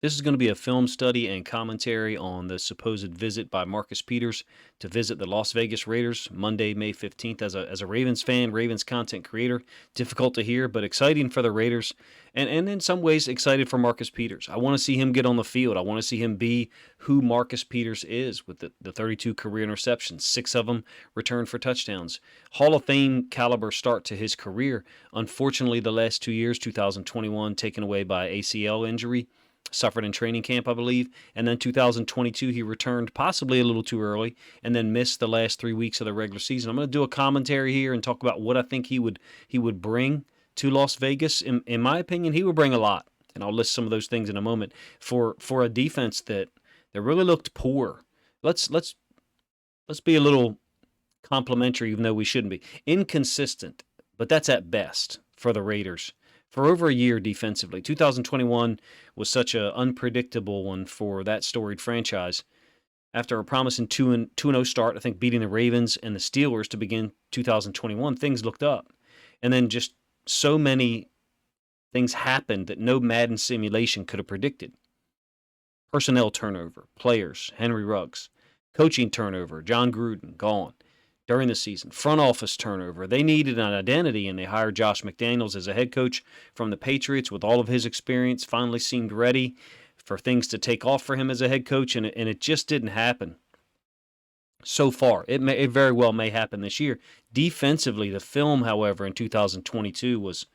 This is going to be a film study and commentary on the supposed visit by Marcus Peters to visit the Las Vegas Raiders Monday, May 15th. As a Ravens fan, Ravens content creator, difficult to hear, but exciting for the Raiders, and in some ways excited for Marcus Peters. I want to see him get on the field. I want to see him be who Marcus Peters is with the 32 career interceptions, 6 of them returned for touchdowns. Hall of Fame caliber start to his career. Unfortunately, the last 2 years, 2021 taken away by ACL injury, suffered in training camp, I believe. And then 2022, he returned possibly a little too early and then missed the last 3 weeks of the regular season. I'm going to do a commentary here and talk about what I think he would bring to Las Vegas. In my opinion, he would bring a lot. And I'll list some of those things in a moment for a defense that really looked poor. Let's be a little complimentary, even though we shouldn't be. Inconsistent, but that's at best for the Raiders for over a year defensively. 2021 was such an unpredictable one for that storied franchise. After a promising 2-0 start, I think beating the Ravens and the Steelers to begin 2021, things looked up. And then just so many things happened that no Madden simulation could have predicted. Personnel turnover, players, Henry Ruggs. Coaching turnover, John Gruden, gone during the season. Front office turnover. They needed an identity, and they hired Josh McDaniels as a head coach from the Patriots with all of his experience. Finally seemed ready for things to take off for him as a head coach, and it just didn't happen so far. It very well may happen this year. Defensively, the film, however, in 2022 was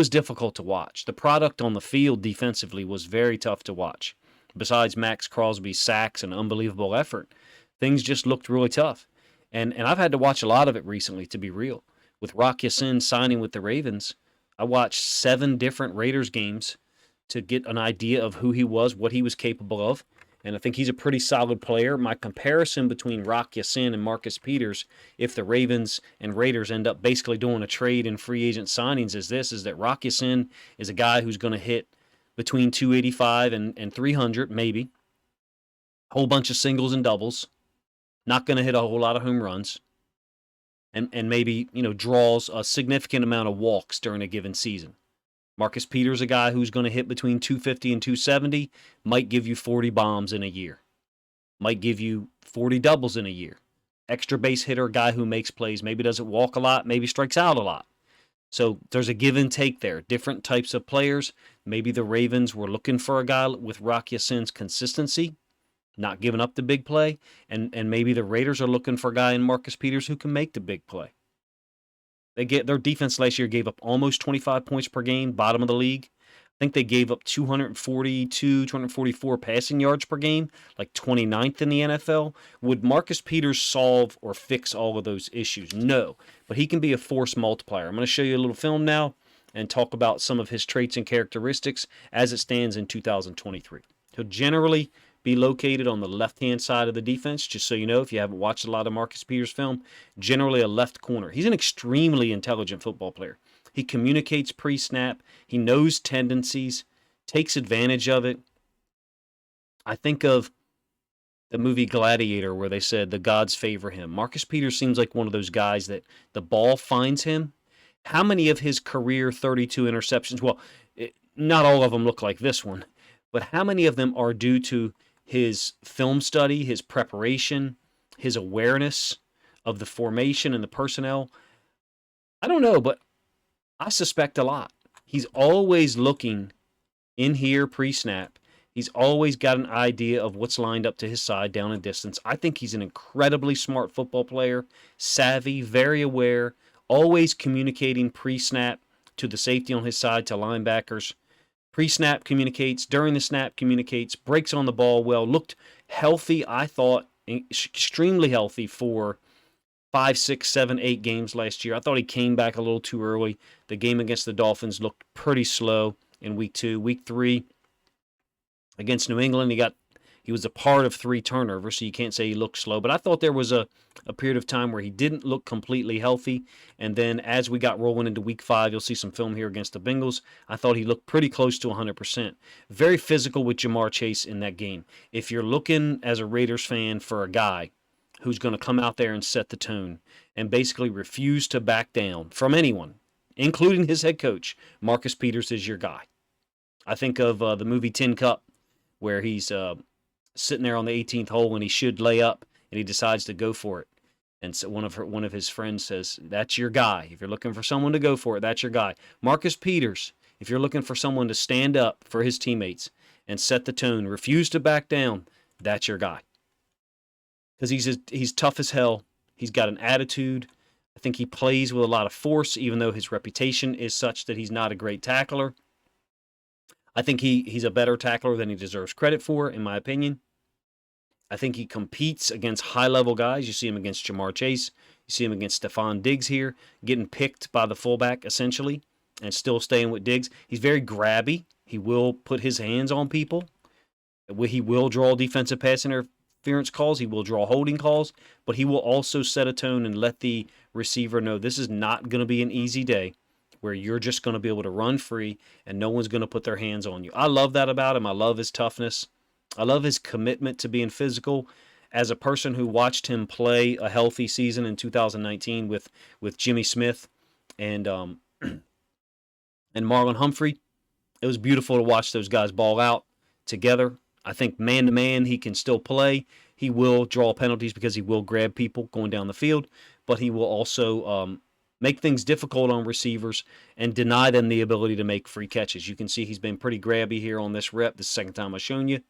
difficult to watch. The product on the field defensively was very tough to watch. Besides Max Crosby's sacks and unbelievable effort, things just looked really tough. And I've had to watch a lot of it recently, to be real. With Rock Ya-Sin signing with the Ravens, I watched 7 different Raiders games to get an idea of who he was, what he was capable of. And I think he's a pretty solid player. My comparison between Rock Ya-Sin and Marcus Peters, if the Ravens and Raiders end up basically doing a trade and free agent signings, is that Rock Ya-Sin is a guy who's going to hit between 285 and 300, maybe. A whole bunch of singles and doubles. Not going to hit a whole lot of home runs, and maybe, draws a significant amount of walks during a given season. Marcus Peters, a guy who's going to hit between 250 and 270, might give you 40 bombs in a year, might give you 40 doubles in a year. Extra base hitter, guy who makes plays, maybe doesn't walk a lot, maybe strikes out a lot. So there's a give and take there. Different types of players. Maybe the Ravens were looking for a guy with Rock Ya-Sin's consistency, not giving up the big play, and maybe the Raiders are looking for a guy in Marcus Peters who can make the big play. Their defense last year gave up almost 25 points per game, bottom of the league. I think they gave up 242, 244 passing yards per game, like 29th in the NFL. Would Marcus Peters solve or fix all of those issues? No, but he can be a force multiplier. I'm going to show you a little film now and talk about some of his traits and characteristics as it stands in 2023. He'll generally be located on the left-hand side of the defense, just so you know, if you haven't watched a lot of Marcus Peters film, generally a left corner. He's an extremely intelligent football player. He communicates pre-snap. He knows tendencies, takes advantage of it. I think of the movie Gladiator where they said the gods favor him. Marcus Peters seems like one of those guys that the ball finds him. How many of his career 32 interceptions, well, not all of them look like this one, but how many of them are due to his film study, his preparation, his awareness of the formation and the personnel? I don't know, but I suspect a lot. He's always looking in here pre-snap. He's always got an idea of what's lined up to his side down in distance. I think he's an incredibly smart football player, savvy, very aware, always communicating pre-snap to the safety on his side, to linebackers. Pre-snap communicates, during the snap communicates, breaks on the ball well, looked healthy, I thought, extremely healthy for 5, 6, 7, 8 games last year. I thought he came back a little too early. The game against the Dolphins looked pretty slow in week 2. Week 3 against New England, he was a part of 3 turnovers, so you can't say he looked slow. But I thought there was a period of time where he didn't look completely healthy. And then as we got rolling into week 5, you'll see some film here against the Bengals. I thought he looked pretty close to 100%. Very physical with Jamar Chase in that game. If you're looking as a Raiders fan for a guy who's going to come out there and set the tone and basically refuse to back down from anyone, including his head coach, Marcus Peters is your guy. I think of the movie Tin Cup. where he's sitting there on the 18th hole and he should lay up, and he decides to go for it. And so one of his friends says, "That's your guy. If you're looking for someone to go for it, that's your guy." Marcus Peters, if you're looking for someone to stand up for his teammates and set the tone, refuse to back down, that's your guy. Because he's tough as hell. He's got an attitude. I think he plays with a lot of force, even though his reputation is such that he's not a great tackler. I think he's a better tackler than he deserves credit for, in my opinion. I think he competes against high-level guys. You see him against Ja'Marr Chase. You see him against Stephon Diggs here, getting picked by the fullback, essentially, and still staying with Diggs. He's very grabby. He will put his hands on people. He will draw defensive pass interference calls. He will draw holding calls. But he will also set a tone and let the receiver know this is not going to be an easy day where you're just going to be able to run free and no one's going to put their hands on you. I love that about him. I love his toughness. I love his commitment to being physical. As a person who watched him play a healthy season in 2019 with Jimmy Smith and Marlon Humphrey, it was beautiful to watch those guys ball out together. I think man-to-man he can still play. He will draw penalties because he will grab people going down the field, but he will also make things difficult on receivers and deny them the ability to make free catches. You can see he's been pretty grabby here on this rep. This is the second time I've shown you.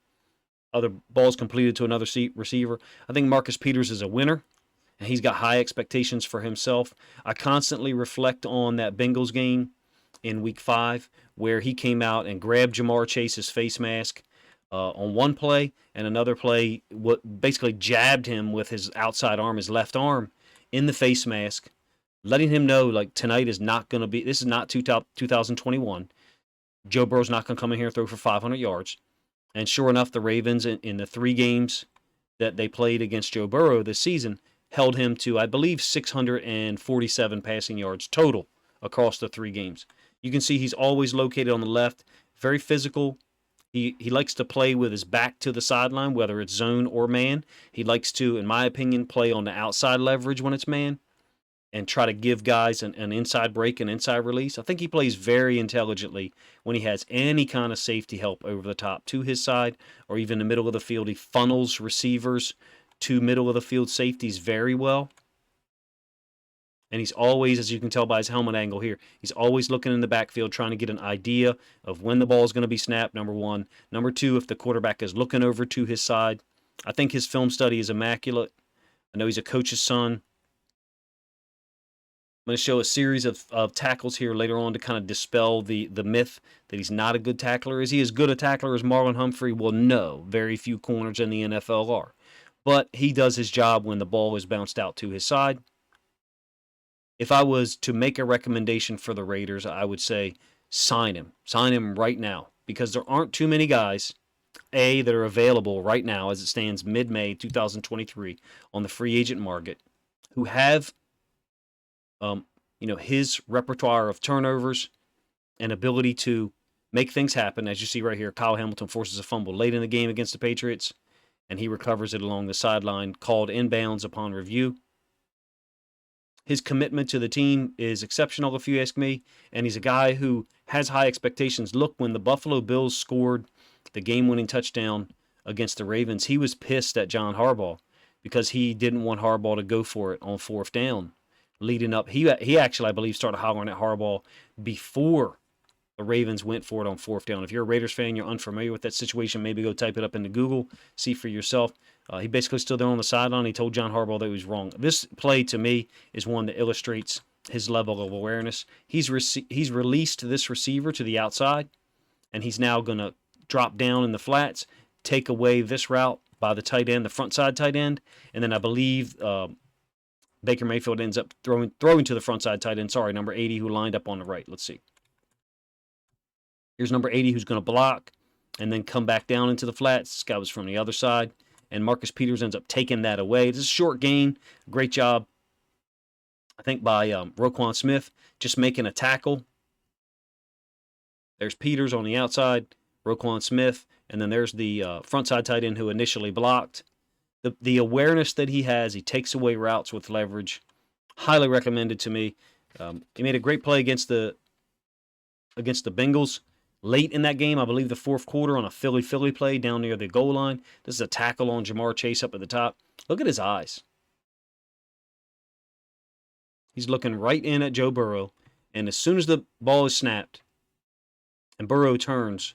Other balls completed to another receiver. I think Marcus Peters is a winner, and he's got high expectations for himself. I constantly reflect on that Bengals game in Week 5 where he came out and grabbed Ja'Marr Chase's face mask on one play, and another play basically jabbed him with his outside arm, his left arm, in the face mask, letting him know, like, tonight is not going to be – this is not 2021. Joe Burrow's not going to come in here and throw for 500 yards. And sure enough, the Ravens, in the 3 games that they played against Joe Burrow this season, held him to, I believe, 647 passing yards total across the 3 games. You can see he's always located on the left, very physical. He likes to play with his back to the sideline, whether it's zone or man. He likes to, in my opinion, play on the outside leverage when it's man and try to give guys an inside break and inside release. I think he plays very intelligently when he has any kind of safety help over the top to his side or even the middle of the field. He funnels receivers to middle of the field safeties very well. And he's always, as you can tell by his helmet angle here, he's always looking in the backfield trying to get an idea of when the ball is going to be snapped, number one. Number two, if the quarterback is looking over to his side. I think his film study is immaculate. I know he's a coach's son. I'm going to show a series of tackles here later on to kind of dispel the myth that he's not a good tackler. Is he as good a tackler as Marlon Humphrey? Well, no. Very few corners in the NFL are. But he does his job when the ball is bounced out to his side. If I was to make a recommendation for the Raiders, I would say sign him. Sign him right now. Because there aren't too many guys, that are available right now as it stands mid-May 2023 on the free agent market who have his repertoire of turnovers and ability to make things happen. As you see right here, Kyle Hamilton forces a fumble late in the game against the Patriots, and he recovers it along the sideline, called inbounds upon review. His commitment to the team is exceptional, if you ask me, and he's a guy who has high expectations. Look, when the Buffalo Bills scored the game-winning touchdown against the Ravens, he was pissed at John Harbaugh because he didn't want Harbaugh to go for it on 4th down. Leading up, he actually, I believe, started hollering at Harbaugh before the Ravens went for it on 4th down. If you're a Raiders fan, you're unfamiliar with that situation, maybe go type it up into Google, see for yourself. He basically stood there on the sideline. He told John Harbaugh that he was wrong. This play, to me, is one that illustrates his level of awareness. He's released this receiver to the outside, and he's now going to drop down in the flats, take away this route by the tight end, the front side tight end, and then I believe Baker Mayfield ends up throwing to the front side tight end. Sorry, number 80, who lined up on the right. Let's see. Here's number 80, who's going to block and then come back down into the flats. This guy was from the other side. And Marcus Peters ends up taking that away. This is a short gain. Great job, I think, by Roquan Smith just making a tackle. There's Peters on the outside, Roquan Smith, and then there's the front side tight end who initially blocked. The awareness that he has, he takes away routes with leverage. Highly recommended to me. He made a great play against the Bengals. Late in that game, I believe the fourth quarter, on a Philly play down near the goal line. This is a tackle on Ja'Marr Chase up at the top. Look at his eyes. He's looking right in at Joe Burrow. And as soon as the ball is snapped and Burrow turns,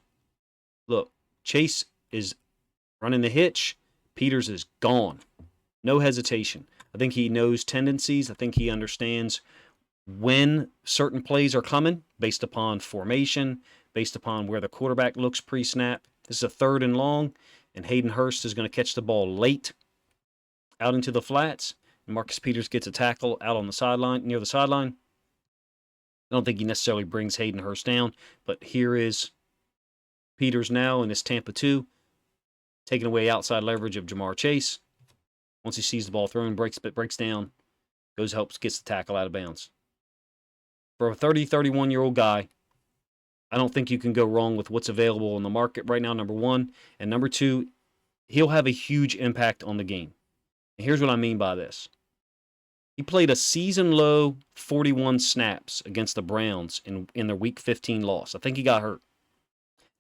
look, Chase is running the hitch. Peters is gone. No hesitation. I think he knows tendencies. I think he understands when certain plays are coming based upon formation, based upon where the quarterback looks pre-snap. This is a 3rd and long, and Hayden Hurst is going to catch the ball late out into the flats. And Marcus Peters gets a tackle out on the sideline, near the sideline. I don't think he necessarily brings Hayden Hurst down, but here is Peters now in this Tampa 2, taking away outside leverage of Ja'Marr Chase. Once he sees the ball thrown, breaks down, gets the tackle out of bounds. For a 31-year-old guy, I don't think you can go wrong with what's available in the market right now, number one. And number two, he'll have a huge impact on the game. And here's what I mean by this. He played a season-low 41 snaps against the Browns in their Week 15 loss. I think he got hurt.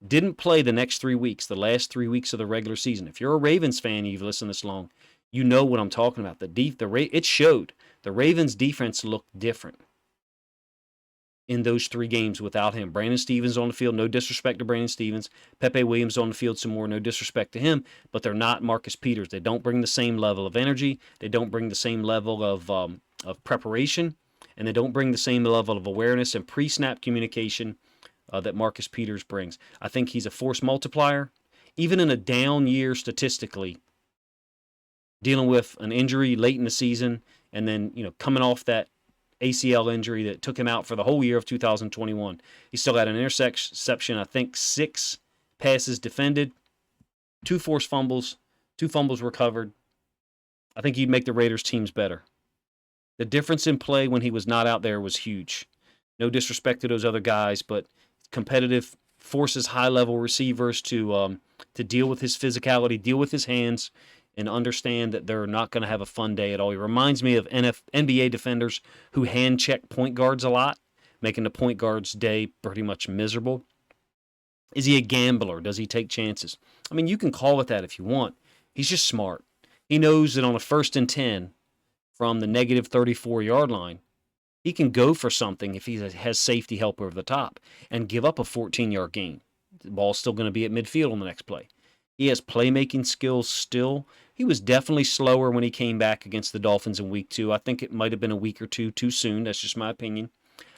Didn't play the next 3 weeks, the last 3 weeks of the regular season. If you're a Ravens fan and you've listened this long, you know what I'm talking about. It showed. The Ravens' defense looked different in those 3 games without him. Brandon Stephens on the field, no disrespect to Brandon Stephens. Pepe Williams on the field some more, no disrespect to him, but they're not Marcus Peters. They don't bring the same level of energy. They don't bring the same level of preparation, and they don't bring the same level of awareness and pre-snap communication that Marcus Peters brings. I think he's a force multiplier. Even in a down year statistically, dealing with an injury late in the season and then, coming off that ACL injury that took him out for the whole year of 2021. He still had an interception, I think 6 passes defended, 2 forced fumbles, 2 fumbles recovered. I think he'd make the Raiders teams better. The difference in play when he was not out there was huge. No disrespect to those other guys, but competitive, forces high-level receivers to deal with his physicality, deal with his hands, and understand that they're not going to have a fun day at all. He reminds me of NBA defenders who hand-check point guards a lot, making the point guard's day pretty much miserable. Is he a gambler? Does he take chances? I mean, you can call it that if you want. He's just smart. He knows that on a 1st and 10 from the negative 34-yard line, he can go for something if he has safety help over the top and give up a 14-yard gain. The ball's still going to be at midfield on the next play. He has playmaking skills still. He was definitely slower when he came back against the Dolphins in week 2. I think it might have been a week or two too soon. That's just my opinion.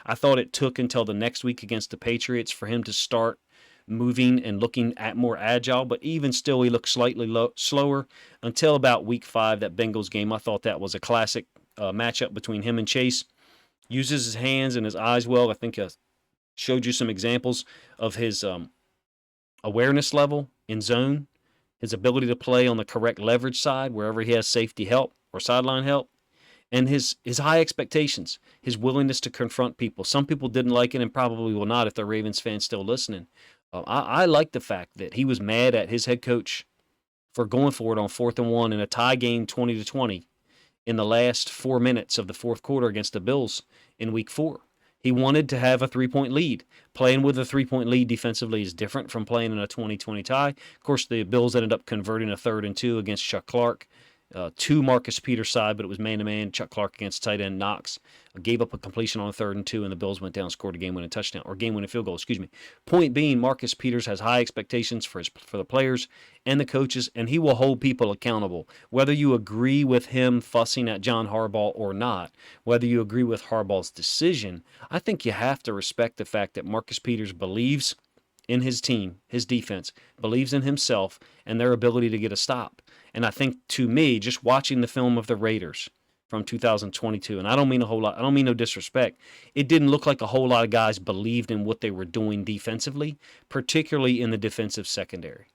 I thought it took until the next week against the Patriots for him to start moving and looking at more agile, but even still he looked slightly slower until about week 5, that Bengals game. I thought that was a classic matchup between him and Chase. Uses his hands and his eyes well. I think I showed you some examples of his awareness level in zone, his ability to play on the correct leverage side wherever he has safety help or sideline help, and his high expectations, his willingness to confront people. Some people didn't like it and probably will not if they're Ravens fans still listening. I like the fact that he was mad at his head coach for going for it on 4th and 1 in a tie game 20-20 in the last 4 minutes of the fourth quarter against the Bills in week 4. He wanted to have a 3-point lead. Playing with a 3-point lead defensively is different from playing in a 20-20 tie. Of course, the Bills ended up converting a 3rd and 2 against Chuck Clark to Marcus Peters' side, but it was man-to-man. Chuck Clark against tight end Knox gave up a completion on a 3rd and 2, and the Bills went down and scored a game-winning touchdown, or game-winning field goal, excuse me. Point being, Marcus Peters has high expectations for the players and the coaches, and he will hold people accountable. Whether you agree with him fussing at John Harbaugh or not, whether you agree with Harbaugh's decision, I think you have to respect the fact that Marcus Peters believes in his team, his defense, believes in himself and their ability to get a stop. And I think, to me, just watching the film of the Raiders from 2022, and I don't mean a whole lot, I don't mean no disrespect, it didn't look like a whole lot of guys believed in what they were doing defensively, particularly in the defensive secondary.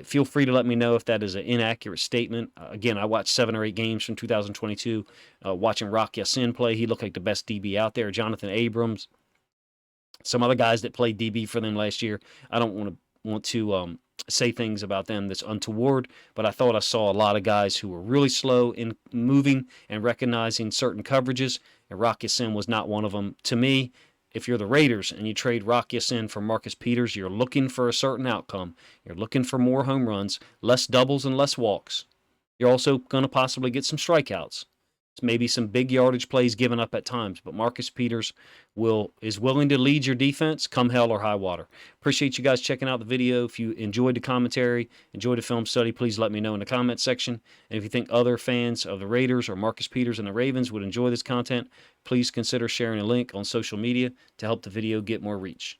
Feel free to let me know if that is an inaccurate statement. Again, I watched 7 or 8 games from 2022, watching Rock Ya-Sin play. He looked like the best DB out there. Jonathan Abrams, some other guys that played DB for them last year. I don't want to say things about them that's untoward, but I thought I saw a lot of guys who were really slow in moving and recognizing certain coverages, and Rock Ya-Sin was not one of them. To me, if you're the Raiders and you trade Rock Ya-Sin for Marcus Peters, you're looking for a certain outcome. You're looking for more home runs, less doubles and less walks. You're also going to possibly get some strikeouts. Maybe some big yardage plays given up at times, but Marcus Peters is willing to lead your defense come hell or high water. Appreciate you guys checking out the video. If you enjoyed the commentary, enjoyed the film study, please let me know in the comment section. And if you think other fans of the Raiders or Marcus Peters and the Ravens would enjoy this content, please consider sharing a link on social media to help the video get more reach.